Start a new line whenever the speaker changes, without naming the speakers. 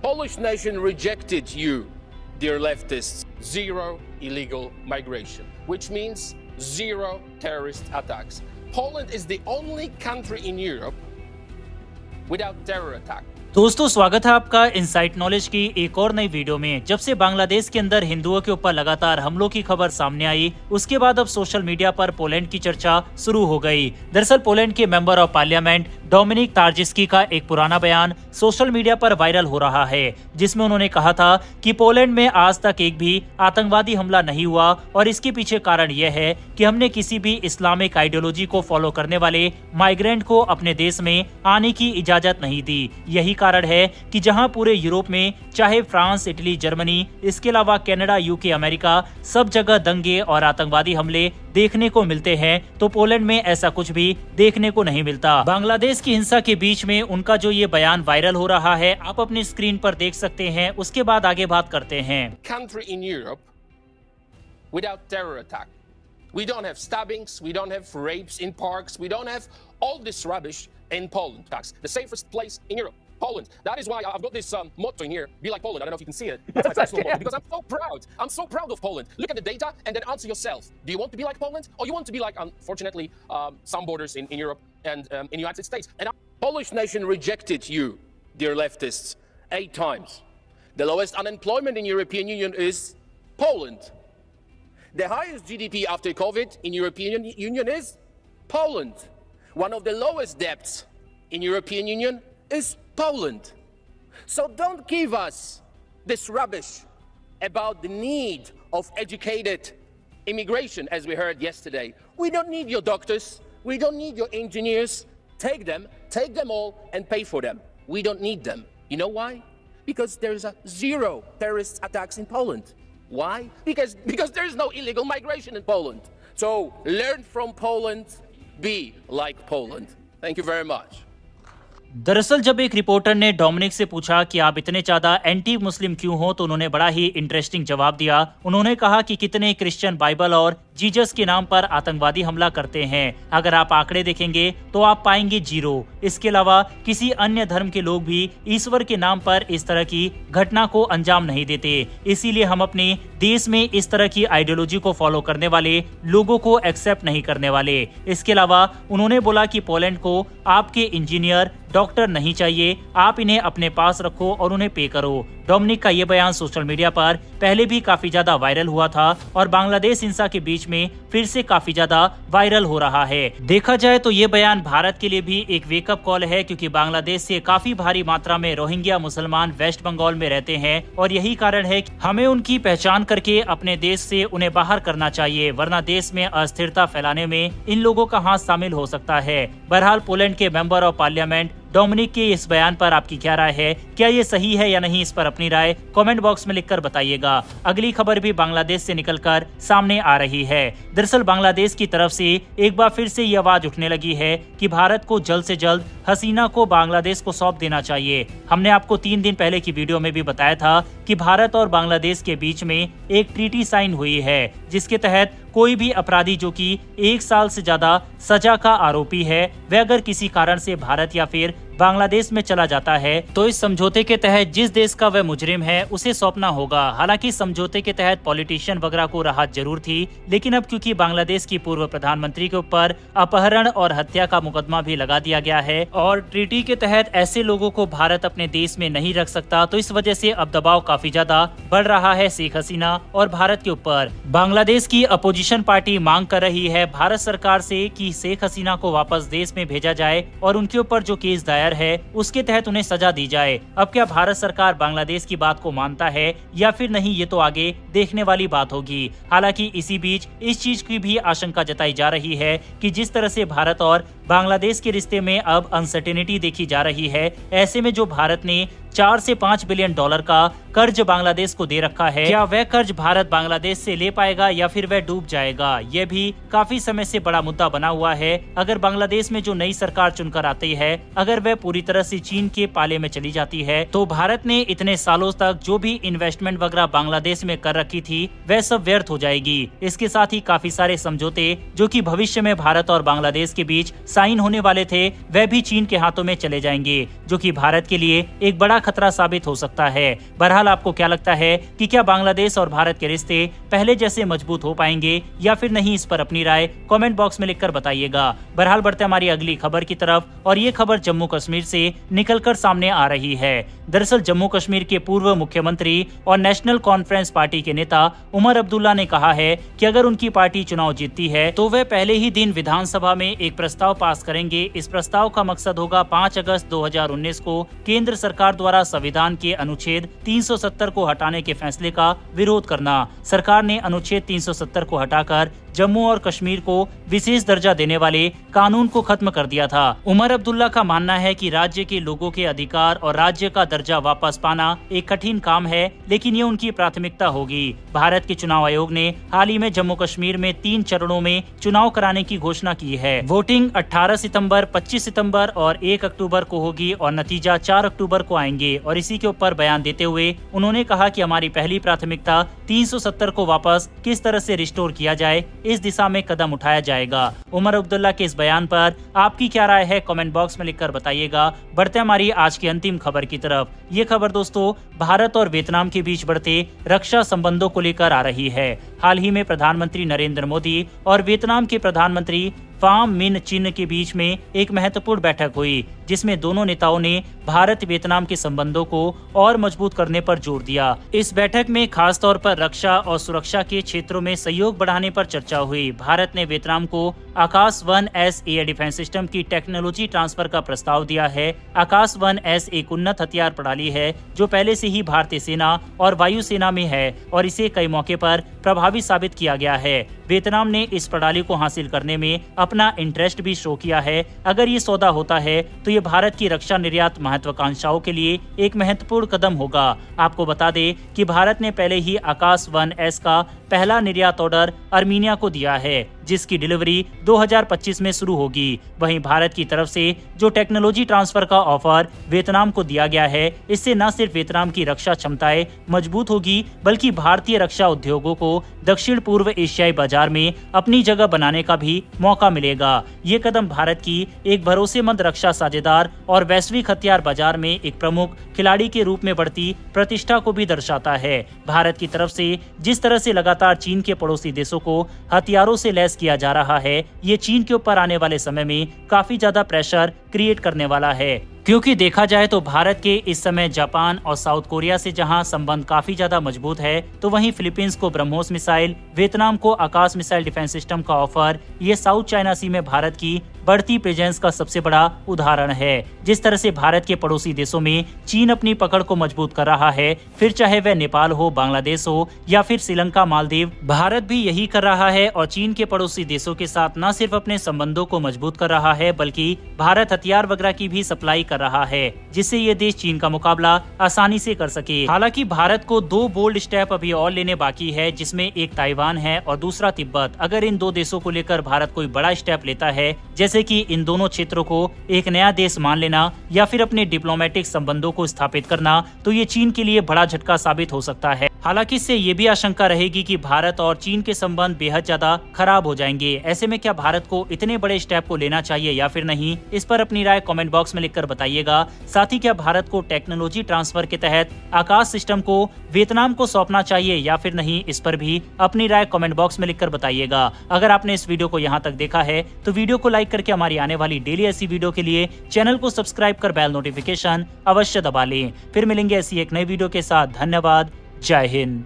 Polish nation rejected you, dear leftists. Zero illegal migration, which means zero terrorist attacks. Poland is the only country in Europe without terror attack.
दोस्तों स्वागत है आपका insight knowledge की एक और नई video में। जब से बांग्लादेश के अंदर हिंदुओं के ऊपर लगातार हमलों की खबर सामने आई, उसके बाद अब सोशल मीडिया पर पोलैंड की चर्चा शुरू हो गई। दरअसल पोलैंड के मेंबर ऑफ पार्लियामेंट डोमिनिक तार्जिस्की का एक पुराना बयान सोशल मीडिया पर वायरल हो रहा है, जिसमें उन्होंने कहा था कि पोलैंड में आज तक एक भी आतंकवादी हमला नहीं हुआ और इसके पीछे कारण यह है कि हमने किसी भी इस्लामिक आइडियोलॉजी को फॉलो करने वाले माइग्रेंट को अपने देश में आने की इजाजत नहीं दी। यही कारण है कि जहां पूरे यूरोप में चाहे फ्रांस, इटली, जर्मनी, इसके अलावा कनाडा, यूके, अमेरिका, सब जगह दंगे और आतंकवादी हमले देखने को मिलते हैं, तो पोलैंड में ऐसा कुछ भी देखने को नहीं मिलता। बांग्लादेश की हिंसा के बीच में उनका जो ये बयान वायरल हो रहा है, आप अपनी स्क्रीन पर देख सकते हैं। उसके बाद आगे बात करते हैं।
Country in Europe without terror attack. We don't have stabbings, we don't have rapes in parks, we don't have all this rubbish in Poland. That's the safest place in Europe. Poland. That is why I've got this motto in here. Be like Poland. I don't know if you can see it. That's my personal motto because I'm so proud. I'm so proud of Poland. Look at the data and then answer yourself. Do you want to be like Poland or you want to be like, unfortunately, some borders in Europe and in the United States? And Polish nation rejected you, dear leftists, 8 times. The lowest unemployment in European Union is Poland. The highest GDP after COVID in European Union is Poland. One of the lowest debts in European Union is Poland. So don't give us this rubbish about the need of educated immigration, as we heard yesterday. We don't need your doctors. We don't need your engineers. Take them all and pay for them. We don't need them. You know why? Because there's a zero terrorist attacks in Poland. Why? Because there is no illegal migration in Poland. So learn from Poland. Be like Poland. Thank you very much.
दरअसल जब एक reporter ने Dominic से पूछा कि आप इतने ज्यादा एंटी मुस्लिम क्यों हो, तो उन्होंने बड़ा ही इंटरेस्टिंग जवाब दिया। उन्होंने कहा कि कितने क्रिश्चियन बाइबल और जीसस के नाम पर आतंकवादी हमला करते हैं। अगर आप आंकड़े देखेंगे तो आप पाएंगे 0। इसके अलावा किसी अन्य धर्म के लोग भी ईश्वर के नाम पर इस तरह की घटना को अंजाम नहीं देते। इसीलिए हम अपने देश में इस तरह की आइडियोलॉजी को फॉलो करने वाले लोगों को एक्सेप्ट नहीं करने वाले। इसके अलावा उन्होंने बोला कि पोलैंड को आपके इंजीनियर, डॉक्टर नहीं चाहिए, आप इन्हें अपने पास रखो और उन्हें पे करो। डोमिनिक का ये बयान सोशल मीडिया पर पहले भी काफी ज्यादा वायरल हुआ था और बांग्लादेश हिंसा के बीच में फिर से काफी ज्यादा वायरल हो रहा है। देखा जाए तो ये बयान भारत के लिए भी एक वेकअप कॉल है, क्योंकि बांग्लादेश से काफी भारी मात्रा में रोहिंग्या मुसलमान वेस्ट बंगाल में रहते हैं और यही कारण है कि हमें उनकी पहचान करके अपने देश से उन्हें बाहर करना चाहिए, वरना देश में अस्थिरता फैलाने में इन लोगों का हाथ शामिल हो सकता है। बहरहाल पोलैंड के मेंबर ऑफ पार्लियामेंट डोमिनिक के इस बयान पर आपकी क्या राय है? क्या ये सही है या नहीं? इस पर अपनी राय कमेंट बॉक्स में लिखकर बताइएगा। अगली खबर भी बांग्लादेश से निकलकर सामने आ रही है। दरअसल बांग्लादेश की तरफ से एक बार फिर से ये आवाज उठने लगी है कि भारत को जल्द से जल्द हसीना को बांग्लादेश को सौंप देना चाहिए। हमने आपको 3 दिन पहले की वीडियो में भी बताया था कि भारत और बांग्लादेश के बीच में एक ट्रीटी साइन हुई है, जिसके तहत कोई भी अपराधी जो कि 1 साल से ज्यादा सजा का आरोपी है, वह अगर किसी कारण से भारत या फिर बांग्लादेश में चला जाता है तो इस समझौते के तहत जिस देश का वह मुजरिम है उसे सौंपना होगा। हालांकि समझौते के तहत पॉलिटिशियन वगैरह को राहत जरूर थी, लेकिन अब क्योंकि बांग्लादेश की पूर्व प्रधानमंत्री के ऊपर अपहरण और हत्या का मुकदमा भी लगा दिया गया है और ट्रीटी के तहत ऐसे लोगों को भारत अपने देश में नहीं रख सकता, तो इस वजह से अब दबाव काफी ज्यादा बढ़ रहा है शेख हसीना और भारत के ऊपर। बांग्लादेश की अपोजिशन पार्टी मांग कर रही है भारत सरकार से कि शेख हसीना को वापस देश में भेजा जाए और उनके ऊपर जो केस दायर है उसके तहत उन्हें सजा दी जाए। अब क्या भारत सरकार बांग्लादेश की बात को मानता है या फिर नहीं, ये तो आगे देखने वाली बात होगी। हालांकि इसी बीच इस चीज की भी आशंका जताई जा रही है कि जिस तरह से भारत और बांग्लादेश के रिश्ते में अब अनसर्टेनिटी देखी जा रही है, ऐसे में जो भारत ने 4 से 5 बिलियन डॉलर का कर्ज बांग्लादेश को दे रखा है, क्या वह कर्ज भारत बांग्लादेश से ले पाएगा या फिर वह डूब जाएगा? यह भी काफी समय से बड़ा मुद्दा बना हुआ है। अगर बांग्लादेश में जो नई सरकार चुनकर आती है, अगर वह पूरी तरह से चीन के पाले में चली जाती है, तो भारत ने इतने सालों तक जो भी इन्वेस्टमेंट वगैरह बांग्लादेश में कर रखी थी वह सब व्यर्थ हो जाएगी। इसके साथ ही काफी सारे समझौते जो कि भविष्य में भारत और बांग्लादेश के बीच साइन होने वाले थे, वह भी चीन के हाथों में चले जाएंगे, जो कि भारत के लिए एक बड़ा खतरा साबित हो सकता है। बहरहाल आपको क्या लगता है कि क्या बांग्लादेश और भारत के रिश्ते पहले जैसे मजबूत हो पाएंगे या फिर नहीं, इस पर अपनी राय कमेंट बॉक्स में लिखकर बताइएगा। बहरहाल बढ़ते हमारी अगली खबर की तरफ, और ये खबर जम्मू कश्मीर से निकलकर सामने आ रही है। दरअसल जम्मू कश्मीर के पूर्व मुख्यमंत्री और नेशनल कॉन्फ्रेंस पार्टी के नेता उमर अब्दुल्ला ने कहा है कि अगर उनकी पार्टी चुनाव जीतती है तो वह पहले ही दिन विधानसभा में एक प्रस्ताव पास करेंगे। इस प्रस्ताव का मकसद होगा 5 अगस्त 2019 को केंद्र सरकार द्वारा संविधान के अनुच्छेद 370 को हटाने के फैसले का विरोध करना। सरकार ने अनुच्छेद 370 को हटाकर जम्मू और कश्मीर को विशेष दर्जा देने वाले कानून को खत्म कर दिया था। उमर अब्दुल्ला का मानना है कि राज्य के लोगों के अधिकार और राज्य का दर्जा वापस पाना एक कठिन काम है, लेकिन ये उनकी प्राथमिकता होगी। भारत के चुनाव आयोग ने हाल ही में जम्मू कश्मीर में 3 चरणों में चुनाव कराने की घोषणा की है। वोटिंग 18 सितंबर, 25 सितंबर और 1 अक्टूबर को होगी और नतीजा 4 अक्टूबर को आएंगे। और इसी के ऊपर बयान देते हुए उन्होंने कहा कि हमारी पहली प्राथमिकता 370 को वापस किस तरह से रिस्टोर किया जाए, इस दिशा में कदम उठाया जाएगा। उमर अब्दुल्ला के इस बयान पर आपकी क्या राय है, कमेंट बॉक्स में लिखकर बताइएगा। बढ़ते हमारी आज की अंतिम खबर की तरफ। ये खबर दोस्तों भारत और वियतनाम के बीच बढ़ते रक्षा संबंधों को लेकर आ रही है। हाल ही में प्रधानमंत्री नरेंद्र मोदी और वियतनाम के प्रधानमंत्री फाम मिन चिन के बीच में एक महत्वपूर्ण बैठक हुई, जिसमें दोनों नेताओं ने भारत वियतनाम के संबंधों को और मजबूत करने पर जोर दिया। इस बैठक में खास तौर पर रक्षा और सुरक्षा के क्षेत्रों में सहयोग बढ़ाने पर चर्चा हुई। भारत ने वियतनाम को आकाश 1S एयर डिफेंस सिस्टम की टेक्नोलॉजी ट्रांसफर का प्रस्ताव दिया है। आकाश 1S एक उन्नत हथियार प्रणाली है जो पहले से ही भारतीय सेना और वायुसेना में है और इसे कई मौके पर प्रभावी साबित किया गया है। वियतनाम ने इस प्रणाली को हासिल करने में अपना इंटरेस्ट भी शो किया है। अगर ये सौदा होता है तो ये भारत की रक्षा निर्यात महत्वाकांक्षाओं के लिए एक महत्वपूर्ण कदम होगा। आपको बता दें कि भारत ने पहले ही आकाश 1S का पहला निर्यात ऑर्डर आर्मीनिया को दिया है, जिसकी डिलीवरी 2025 में शुरू होगी। वहीं भारत की तरफ से जो टेक्नोलॉजी ट्रांसफर का ऑफर वियतनाम को दिया गया है, इससे न सिर्फ वियतनाम की रक्षा क्षमताएं मजबूत होगी, बल्कि भारतीय रक्षा उद्योगों को दक्षिण पूर्व एशियाई बाजार में अपनी जगह बनाने का भी मौका मिलेगा। ये कदम भारत की एक भरोसेमंद रक्षा साझेदार और वैश्विक हथियार बाजार में एक प्रमुख खिलाड़ी के रूप में बढ़ती प्रतिष्ठा को भी दर्शाता है। भारत की तरफ से जिस तरह से लगातार चीन के पड़ोसी देशों को हथियारों से लैस किया जा रहा है, ये चीन के ऊपर आने वाले समय में काफी ज्यादा प्रेशर क्रिएट करने वाला है, क्योंकि देखा जाए तो भारत के इस समय जापान और साउथ कोरिया से जहां संबंध काफी ज्यादा मजबूत है, तो वहीं फिलीपींस को ब्रह्मोस मिसाइल, वियतनाम को आकाश मिसाइल डिफेंस सिस्टम का ऑफर, ये साउथ चाइना सी में भारत की बढ़ती प्रेजेंस का सबसे बड़ा उदाहरण है। जिस तरह से भारत के पड़ोसी देशों में चीन अपनी पकड़ को मजबूत कर रहा है, फिर चाहे वह नेपाल हो, बांग्लादेश हो या फिर श्रीलंका, मालदीव, भारत भी यही कर रहा है और चीन के पड़ोसी देशों के साथ न सिर्फ अपने संबंधों को मजबूत कर रहा है, बल्कि भारत हथियार वगैरह की भी सप्लाई कर रहा है, जिससे ये देश चीन का मुकाबला आसानी से कर सके। हालांकि भारत को 2 बोल्ड स्टेप अभी और लेने बाकी है, जिसमें एक ताइवान है और दूसरा तिब्बत। अगर इन 2 देशों को लेकर भारत कोई बड़ा स्टेप लेता है, जैसे कि इन दोनों क्षेत्रों को एक नया देश मान लेना या फिर अपने डिप्लोमेटिक संबंधों को स्थापित करना, तो ये चीन के लिए बड़ा झटका साबित हो सकता है। हालांकि इससे ये भी आशंका रहेगी कि भारत और चीन के संबंध बेहद ज्यादा खराब हो जाएंगे। ऐसे में क्या भारत को इतने बड़े स्टेप को लेना चाहिए या फिर नहीं, इस पर अपनी राय कमेंट बॉक्स में लिखकर बताइएगा। साथ ही क्या भारत को टेक्नोलॉजी ट्रांसफर के तहत आकाश सिस्टम को वियतनाम को सौंपना चाहिए या फिर नहीं, इस पर भी अपनी राय कमेंट बॉक्स में लिखकर बताइएगा। अगर आपने इस वीडियो को यहाँ तक देखा है तो वीडियो को लाइक करके हमारी आने वाली डेली ऐसी वीडियो के लिए चैनल को सब्सक्राइब कर बेल नोटिफिकेशन अवश्य दबा लें। फिर मिलेंगे ऐसी एक नई वीडियो के साथ। धन्यवाद। जय हिंद।